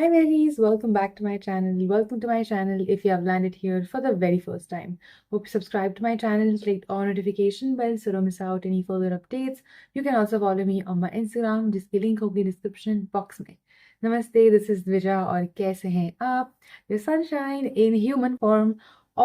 Hi Berries, welcome back to my channel. Welcome to my channel if you have landed here for the very first time. Hope you subscribe to my channel, click on notification bell so don't miss out any further updates. You can also follow me on my Instagram जिसकी link होगी description box में. नमस्ते, this is Dwija और कैसे हैं आप? The sunshine in human form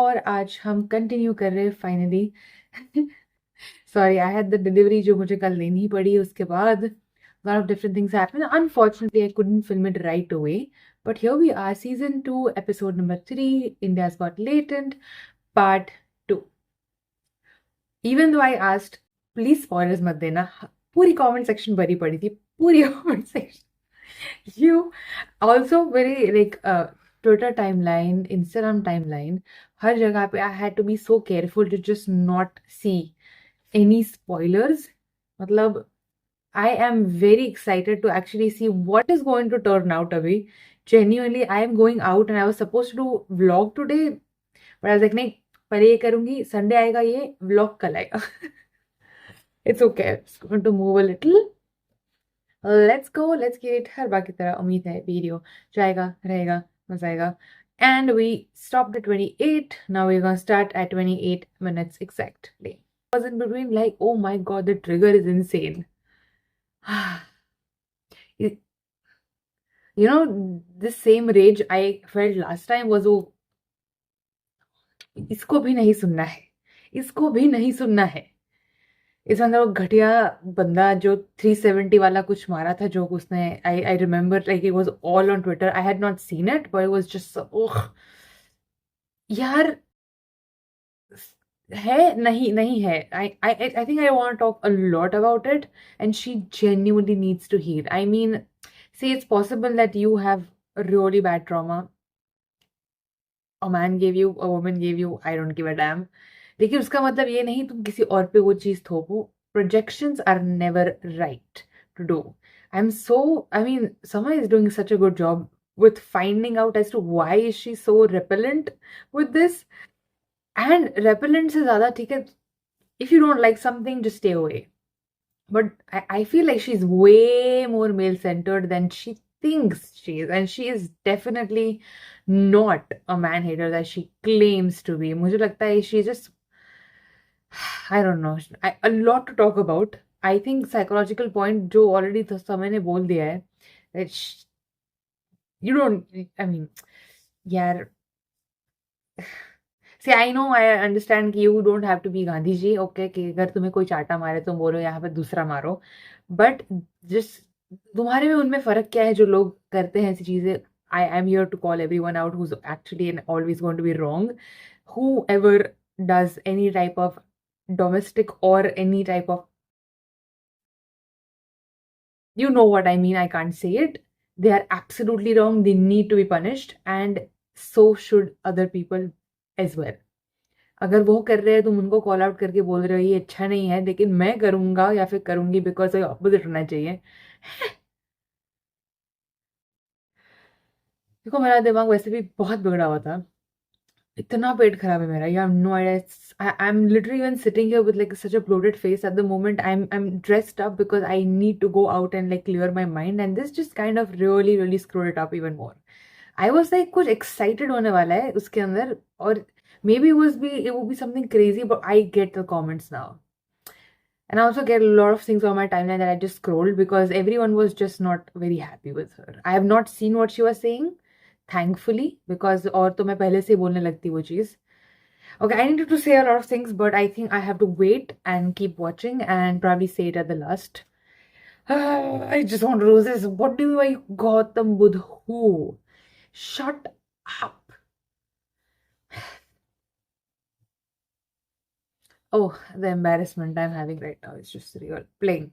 और आज हम कंटिन्यू कर रहे हैं finally. Sorry, I had the delivery जो मुझे कल लेनी पड़ी उसके बाद. A lot of different things happened. Unfortunately, I couldn't film it right away. But here we are, season 2, episode number 3, India's Got Latent, part 2. Even though I asked, please spoilers mat dena, पूरी comment section भरी पड़ी थी, पूरी comment section. You also very like Twitter timeline, Instagram timeline, हर जगह पे I had to be so careful to just not see any spoilers. मतलब I am very excited to actually see what is going to turn out away. Genuinely, I am going out and I was supposed to do vlog today, but I was like, नहीं, पहले ये करूँगी, Sunday आएगा ये, vlog कल आएगा. It's okay. It's going to move a little. Let's go. Let's get it. हर बार की तरह उम्मीद है वीडियो जाएगा, रहेगा, मजा आएगा. And we stopped at 28. Now we're going to start at 28 minutes exactly. I was in between like, oh my god, the trigger is insane. You know, this same rage I felt last time was वो इसको भी नहीं सुनना है, इसको भी नहीं सुनना है. इस अंदर वो घटिया बंदा जो 370 वाला कुछ मारा था जोक उसने. I remember like it was all on Twitter. I had not seen it, but it was just so, यार है नहीं है. I think I want to talk a lot about it, and she genuinely needs to heal. I mean, see, it's possible that you have a really bad trauma. A man gave you, a woman gave you, I don't give a damn. लेकिन उसका मतलब ये नहीं तुम किसी और पे वो चीज थोपो. Projections are never right to do. I mean, Sama is doing such a good job with finding out as to why is she so repellent with this. And repellent से ज़्यादा ठीक है, if you don't like something, just stay away. But I feel like she's way more male-centered than she thinks she is. And she is definitely not a man-hater that she claims to be. मुझे लगता है she's just, I don't know, a lot to talk about. I think psychological point जो already समय ने बोल दिया है that you don't, I mean, यार, See, I know, I understand कि you don't have to be Gandhi ji, okay, कि अगर तुम्हें कोई चाटा मारे तुम बोलो यहाँ पे दूसरा मारो. But just तुम्हारे में उनमें फर्क क्या है जो लोग करते हैं ऐसी चीजें. I am here to call everyone out who's actually and always going to be wrong. Whoever does any type of domestic or any type of, you know what I mean, I can't say it. They are absolutely wrong. They need to be punished, and so should other people as well. अगर वो कर रहे हैं तुम उनको call out करके बोल रहे हो ये अच्छा नहीं है, लेकिन मैं करूंगा या फिर करूंगी बिकॉज ऑपोजिट होना चाहिए. देखो, मेरा दिमाग वैसे भी बहुत बिगड़ा हुआ था. इतना पेट खराब है मेरा, you have no idea. I am literally even sitting here with like such a bloated face at the moment. I am dressed up because I need to go out and like clear my mind, and this just kind of really screwed it up even more. I was like कुछ excited होने वाला है उसके अंदर, और maybe it would be something crazy, but I get the comments now. And I also get a lot of things on my timeline that I just scrolled because everyone was just not very happy with her. I have not seen what she was saying, thankfully, because और तो मैं पहले से बोलने लगती वो चीज़. Okay, I needed to say a lot of things, but I think I have to wait and keep watching and probably say it at the last. I just want to lose this. What do I Gautam Buddha? Who? Shut up. Oh, the embarrassment I'm having right now is just real. Plain.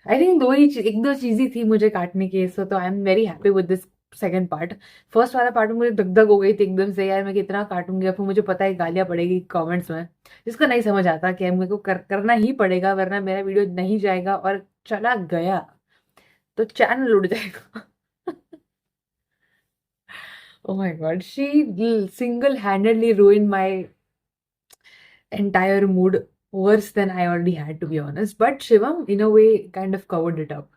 I think एक दो चीज़ें थी मुझे काटने की, सो तो आई am very happy with this second part. First वाला part में मुझे दग हो गई थी एकदम से, यार मैं कितना काटूंगी. फिर मुझे पता है गालियां पड़ेगी कमेंट्स में, जिसका नहीं समझ आता कि मेरे को करना ही पड़ेगा वरना मेरा वीडियो नहीं जाएगा, और चला गया तो चैनल उड़ जाएगा. Oh my god, she single-handedly ruined my entire mood, worse than I already had, to be honest. But Shivam, in a way, kind of covered it up.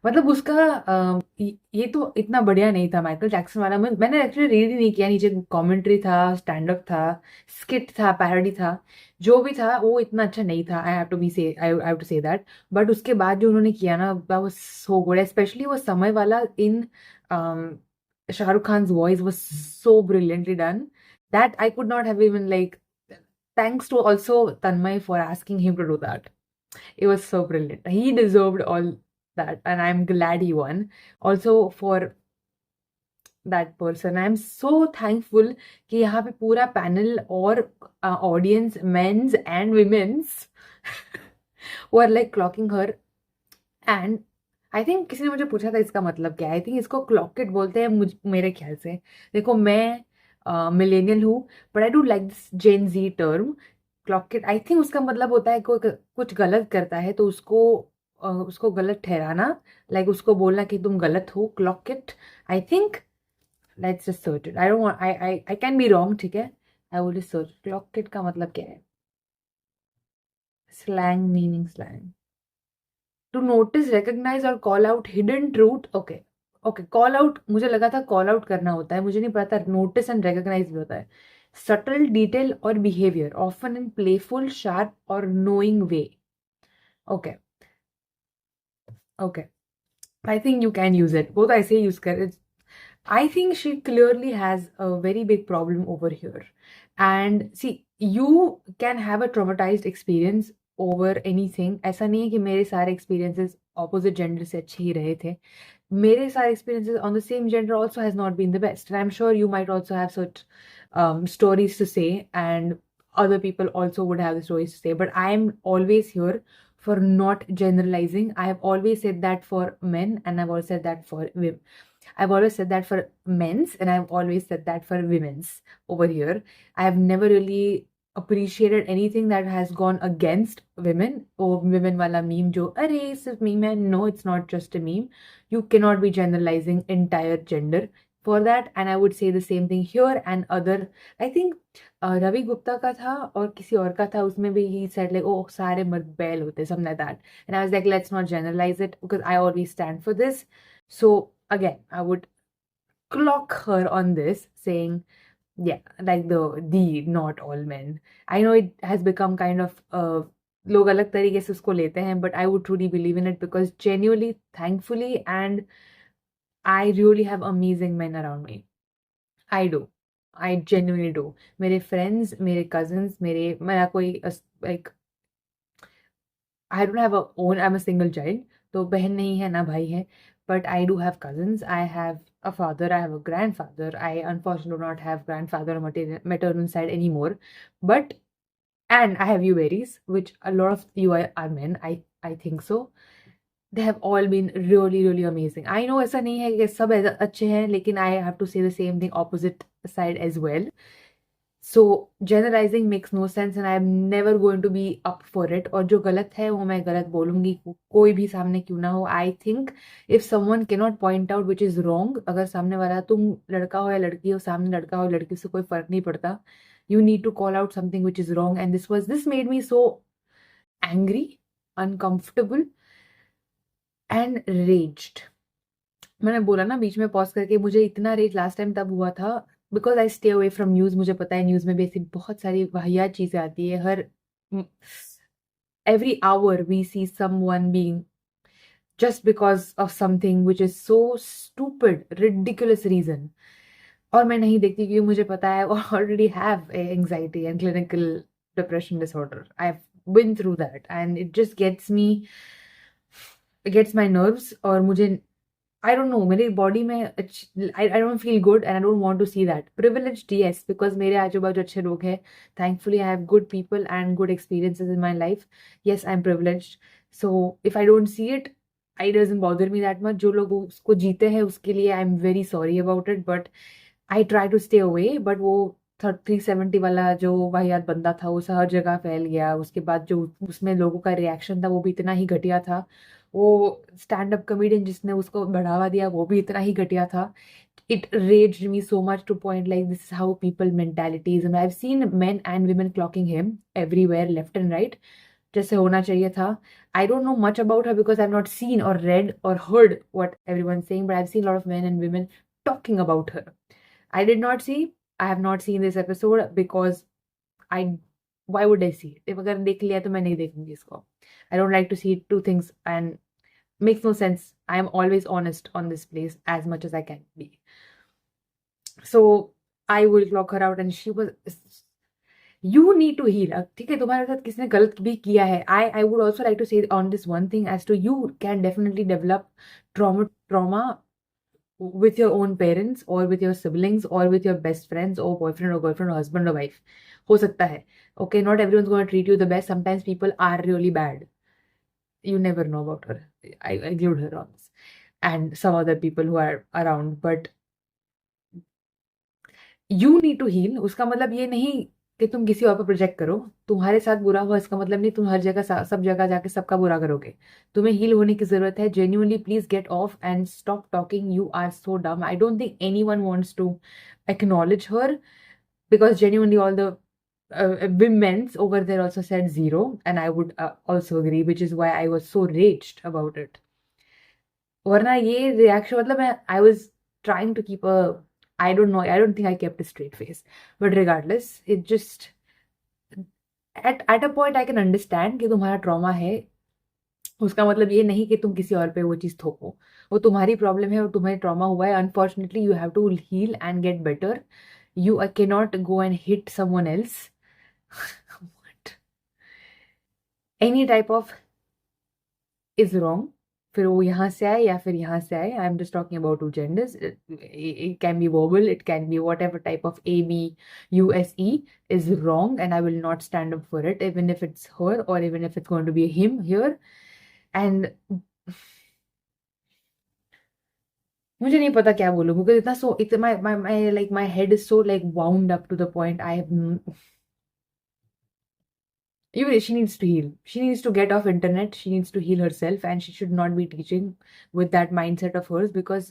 मतलब उसका ये तो इतना बढ़िया नहीं था माइकल जैक्सन वाला। मैंने एक्चुअली रीड ही नहीं किया, नीचे कमेंट्री था, स्टैंड अप था, स्किट था, पैरोडी था, जो भी था वो इतना अच्छा नहीं था। I have to say that. But उसके बाद जो उन्होंने किया ना, वो सो गुड, स्पेशली वो समय वाला in Shahrukh Khan's voice was so brilliantly done that I could not have even like, thanks to also Tanmay for asking him to do that. It was so brilliant. He deserved all that, and I'm glad he won. Also for that person, I'm so thankful कि यहाँ पे पूरा panel और audience, men's and women's were like clocking her. And I think किसी ने मुझे पूछा था इसका मतलब क्या है। आई थिंक इसको क्लॉकेट बोलते हैं मेरे ख्याल से। देखो मैं मिलेनियल हूँ, but I do like this gen Z term clocked. I think उसका मतलब होता है कोई कुछ गलत करता है तो उसको गलत ठहराना, लाइक उसको बोलना कि तुम गलत हो, clocked. I think let's just search it. I don't want, I can be wrong, ठीक है। I will just search clocked का मतलब क्या है। Slang meaning, slang to notice, recognise और call out hidden truth. Okay okay, call out मुझे लगा था कॉल आउट करना होता है, मुझे नहीं पता नोटिस एंड रिकॉग्नाइज भी होता है। सटल डिटेल और behaviour often in playful, sharp और knowing way. Okay okay, I think you can use it, वो तो ऐसे ही यूज कर। I think she clearly has a very big problem over here. And see, you can have a traumatized experience over anything. ऐसा नहीं है कि मेरे सारे experiences opposite gender से अच्छे ही रहे थे। मेरे सारे experiences on the same gender also has not been the best. And I'm sure you might also have such stories to say, and other people also would have the stories to say. But I am always here for not generalizing. I have always said that for men, and I've always said that for women. I've always said that for men's, and I've always said that for women's over here. I have never really appreciated anything that has gone against women. Oh, women wala meme jo, arey sirf meme hai. No, it's not just a meme. You cannot be generalizing entire gender for that. And I would say the same thing here and other. I think Ravi Gupta ka tha और किसी और का था, उसमें भी he said like, oh, सारे मर्द बैल होते, something like that. And I was like, let's not generalize it because I always stand for this. So again, I would clock her on this, saying, yeah, like the not all men. I know it has become kind of लोग अलग तरीके से उसको लेते हैं, but I would truly believe in it because genuinely, thankfully, and I really have amazing men around me. I do. I genuinely do. मेरे friends, मेरे cousins, मेरा कोई like I don't have a own, I'm a single child. तो बहन नहीं है ना भाई है. But I do have cousins. I have a father. I have a grandfather. I unfortunately do not have grandfather or maternal side anymore. But and I have you berries, which a lot of you are men. I think so. They have all been really really amazing. I know ऐसा नहीं है कि सब अच्छे हैं, लेकिन I have to say the same thing opposite side as well. So generalizing makes no sense and I'm never going to be up for it. और जो गलत है वो मैं गलत बोलूंगी, कोई भी सामने क्यों ना हो. I think if someone cannot point out which is wrong, अगर सामने वाला, तुम लड़का हो या लड़की हो, सामने लड़का हो या लड़की, से कोई फर्क नहीं पड़ता. You need to call out something which is wrong, and this made me so angry, uncomfortable and raged. मैंने बोला ना बीच में पॉज करके, मुझे इतना रेज लास्ट टाइम तब हुआ था because I stay away from news. मुझे पता है न्यूज में भी ऐसी बहुत सारी वाहियात चीजें आती है. हर every hour we see someone being just because of something which is so stupid, ridiculous reason. और मैं नहीं देखती क्योंकि मुझे पता है I already have anxiety and clinical depression disorder. I've been through that and it just gets my nerves. और मुझे I don't know, मेरी बॉडी में I don't feel good and I don't want to see that. Privileged, yes, because मेरे आजू बाजू अच्छे लोग हैं. Thankfully, I have good people and good experiences in my life. Yes, I'm privileged. So if I don't see it, it doesn't bother me that much. जो लोग उसको जीते हैं उसके लिए I'm very sorry about it. But I try to stay away. But वो 370 वाला जो वाहियात बंदा था वो हर जगह फैल गया. उसके बाद जो उसमें लोगों का रिएक्शन था वो भी इतना ही घटिया था. वो स्टैंड अप कॉमेडियन जिसने उसको बढ़ावा दिया वो भी इतना ही घटिया था. It raged me so much to point like this is how people mentalities, and I've seen men and women clocking him everywhere left and right. जैसे होना चाहिए था. I don't know much about her because I've not seen or read or heard what everyone's saying, but I've seen a lot of men and women talking about her. I have not seen this episode because I why would I see it? if अगर देख लिया तो मैं नहीं देखूंगी इसको. I don't like to see two things and makes no sense. I am always honest on this place as much as I can be. So I will clock her out and she was you need to heal. ठीक है, तुम्हारे साथ किसने गलत भी किया है. I would also like to say on this one thing as to you can definitely develop trauma with your own parents or with your siblings or with your best friends or boyfriend or girlfriend or husband or wife. हो सकता है. Okay, not everyone's going to treat you the best. Sometimes people are really bad. You never know about her. I include her on this. And some other people who are around. But you need to heal. उसका मतलब ये नहीं कि तुम किसी और पर project करो. तुम्हारे साथ बुरा हुआ इसका मतलब नहीं तुम हर जगह सब जगह जाके सबका बुरा करोगे. तुम्हें हील होने की जरूरत है. Genuinely please get off and stop talking. You are so dumb. I don't think anyone wants to acknowledge her because genuinely all the women's over there also said zero, and I would also agree, which is why I was so raged about it. वरना ये reaction मतलब मैं I was trying to keep a I don't know, I don't think I kept a straight face, but regardless it just at a point I can understand कि तुम्हारा trauma है. उसका मतलब ये नहीं कि तुम किसी और पे वो चीज़ थोपो. वो तुम्हारी प्रॉब्लम है और तुम्हें ट्रॉमा हुआ है. Unfortunately you have to heal and get better. You cannot go and hit someone else. What? Any type of is wrong. फिर वो यहाँ से आए या फिर यहाँ से आए. I'm just talking about two genders. It can be verbal, it can be whatever type of A, B, U, S, E is wrong, and I will not stand up for it, even if it's her or even if it's going to be him here. And मुझे नहीं पता क्या बोलूँ because इतना so इतना my like my head is so like wound up to the point I have even she needs to heal. She needs to get off internet. She needs to heal herself, and she should not be teaching with that mindset of hers because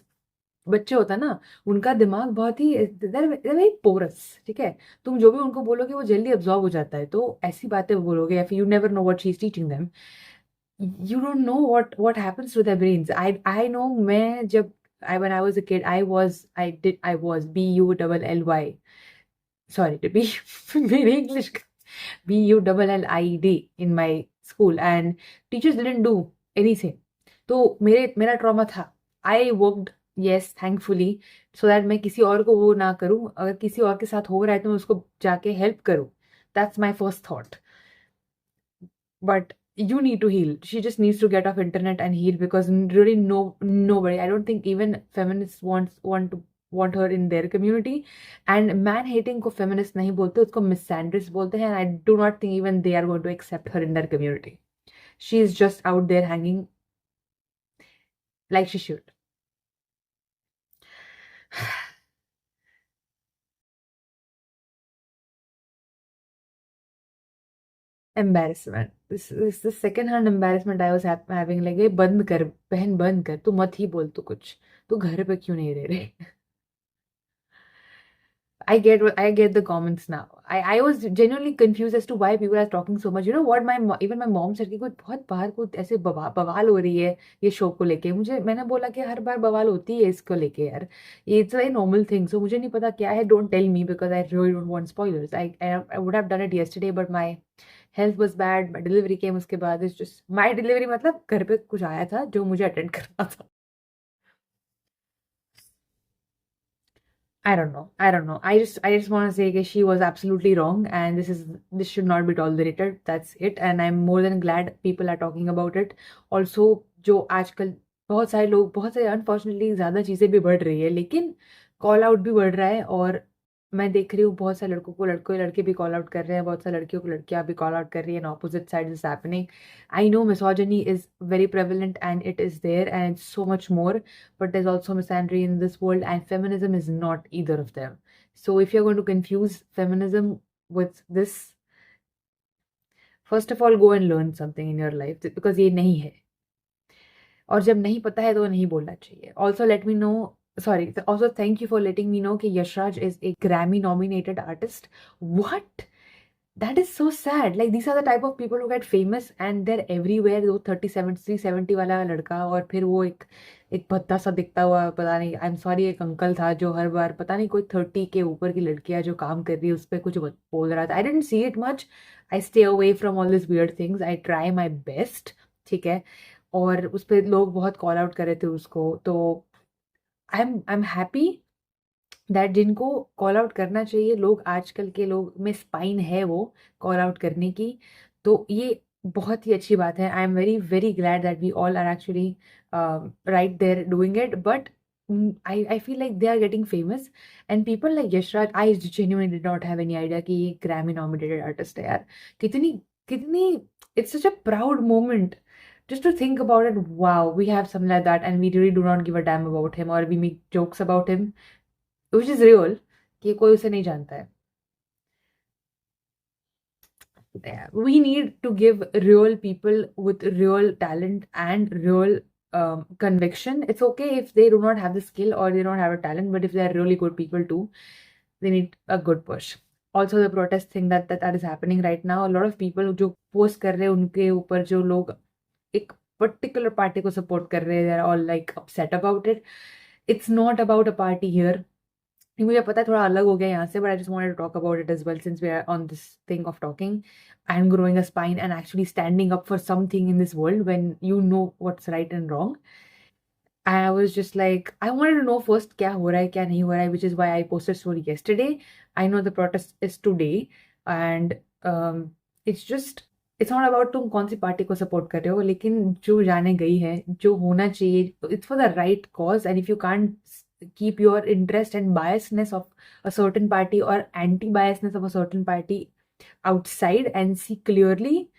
बच्चे होता है ना उनका दिमाग बहुत ही very porous. ठीक है, तुम जो भी उनको बोलोगे वो जल्दी अब्जॉर्ब हो जाता है. तो ऐसी बातें बोलोगे या फिर you never know what she is teaching them. You don't know what happens to their brains. I know मैं जब I when I was a kid I was BULLY. Sorry to be very English. BULLIED in my school and teachers didn't do anything. तो मेरा trauma था. I worked, yes, thankfully, so that मैं किसी और को वो ना करूँ. अगर किसी और के साथ हो रहा है तो मैं उसको जाके हेल्प करूँ. That's my first thought. But you need to heal. She just needs to get off internet and heal because really nobody. I don't think even feminists want her in their community. And man hating को feminist नहीं बोलते, उसको misandrist बोलते हैं. And I do not think even they are going to accept her in their community. She is just out there hanging like she should. Embarrassment. This is the second hand embarrassment I was having. Like ये बंद कर बहन, बंद कर. तू मत ही बोल. तू कुछ तू घर पे क्यों नहीं रह रही. I get the comments now. I was genuinely confused as to why people are talking so much. You know what? Even my mom said कि कुछ बहुत बाहर को ऐसे बवाल हो रही है ये शो को लेके. मैंने बोला कि हर बार बवाल होती है इसको लेके यार. ये it's very normal thing. So मुझे नहीं पता क्या है. Don't tell me because I really don't want spoilers. I would have done it yesterday but my health was bad. My delivery came उसके बाद. It's just my delivery मतलब घर पे कुछ आया था जो मुझे अटेंड करना था. I don't know. I just want to say that she was absolutely wrong, and this should not be tolerated. That's it. And I'm more than glad people are talking about it. Also, जो आजकल बहुत सारे unfortunately ज़्यादा चीज़ें भी बढ़ रही है, लेकिन कॉल आउट भी बढ़ रहा है. और मैं देख रही हूँ बहुत सारे लड़कों को लड़के भी कॉल आउट कर रहे हैं. बहुत सारे लड़कियों को लड़कियां भी कॉल आउट कर रही हैं. And opposite side is happening. I know misogyny is very prevalent and it is there and it's so much more, but there's also misandry in this world and feminism is not either of them. So if you're going to confuse feminism with this, first of all go and learn something in your life because ये नहीं है. और जब नहीं पता है तो नहीं बोलना चाहिए. Also let me know, sorry, also thank you for letting me know कि Yashraj is a Grammy nominated artist. What? That is so sad. Like these are the type of people who get famous and they're everywhere. वो 30 70 वाला लड़का और फिर वो एक भद्दा सा दिखता हुआ पता नहीं, आई एम सॉरी, एक अंकल था जो हर बार पता नहीं कोई 30 के ऊपर की लड़कियां जो काम कर रही है उस पर कुछ बोल रहा था. I didn't see it much. I stay away from all this weird things. I try my best. ठीक है. और उस पर लोग बहुत कॉल आउट कर रहे थे उसको. तो आई एम हैप्पी दैट जिनको कॉल आउट करना चाहिए, लोग आजकल के लोग में स्पाइन है वो कॉल आउट करने की. तो ये बहुत ही अच्छी बात है. I am very very glad that we all are actually right there doing it. But I feel like they are getting famous and people like Yashraj, I genuinely did not have any idea कि ये Grammy nominated artist है यार. कितनी कितनी it's such a proud moment just to think about it. Wow, we have something like that and we really do not give a damn about him or we make jokes about him, which is real, कि कोई उसे नहीं जानता है. We need to give real people with real talent and real conviction. It's okay if they do not have the skill or they don't have a talent, but if they are really good people too, they need a good push. Also, the protest thing that is happening right now, a lot of people जो post कर रहे हैं उनके ऊपर जो लोग एक particular party को support कर रहे हैं, they're all like upset about it. It's not about a party here. मुझे पता है थोड़ा अलग हो गया यहाँ से, but I just wanted to talk about it as well since we are on this thing of talking and growing a spine and actually standing up for something in this world when you know what's right and wrong. I was just like, I wanted to know first क्या हो रहा है क्या नहीं हो रहा है, which is why I posted story yesterday. I know the protest is today and it's just it's not about तुम कौन सी पार्टी को सपोर्ट कर रहे हो, लेकिन जो जाने गई है जो होना चाहिए, it's for the right cause. And if you can't keep your interest and biasness of a certain party or anti-biasness of a certain party outside and see clearly,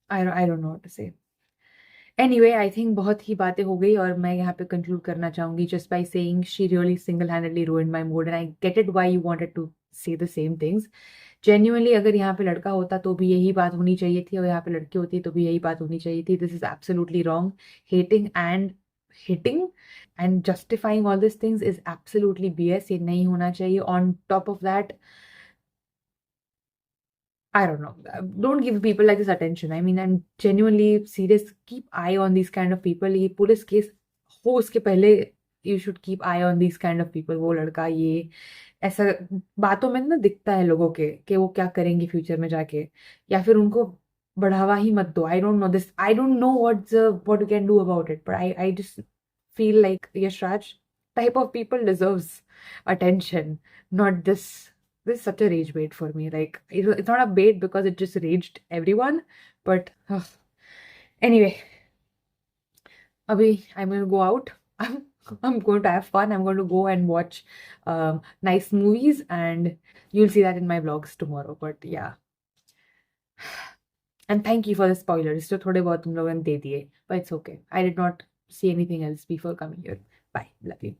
I don't know what to say. Anyway, I think बहुत ही बातें हो गई और मैं यहाँ पे conclude करना चाहूंगी just by saying she really single-handedly ruined my mood and I get it why you wanted to say the same things. Genuinely अगर यहाँ पे लड़का होता तो भी यही बात होनी चाहिए थी और यहाँ पे लड़की होती तो भी यही बात होनी चाहिए थी. This is absolutely wrong. Hating and hitting and justifying all these things is absolutely BS. ये नहीं होना चाहिए. On top of that, I don't know. Don't give people like this attention. I mean, I'm genuinely serious. Keep eye on these kind of people. ये police case हो उसके पहले you should keep eye on these kind of people. वो लड़का ये ऐसा बातों में ना दिखता है लोगों के कि वो क्या करेंगे फ्यूचर में जाके, या फिर उनको बढ़ावा ही मत दो. I don't know this. I don't know what you can do about it. But I just feel like Yash Raj type of people deserves attention, not this. This is such a rage bait for me. Like it's not a bait because it just raged everyone. But anyway, Abhi, I'm gonna go out. I'm going to have fun. I'm going to go and watch nice movies, and you'll see that in my vlogs tomorrow. But yeah, and thank you for the spoilers. So थोड़े बहुत तुम लोगों ने दे दिए, but it's okay. I did not see anything else before coming here. Bye. Love you.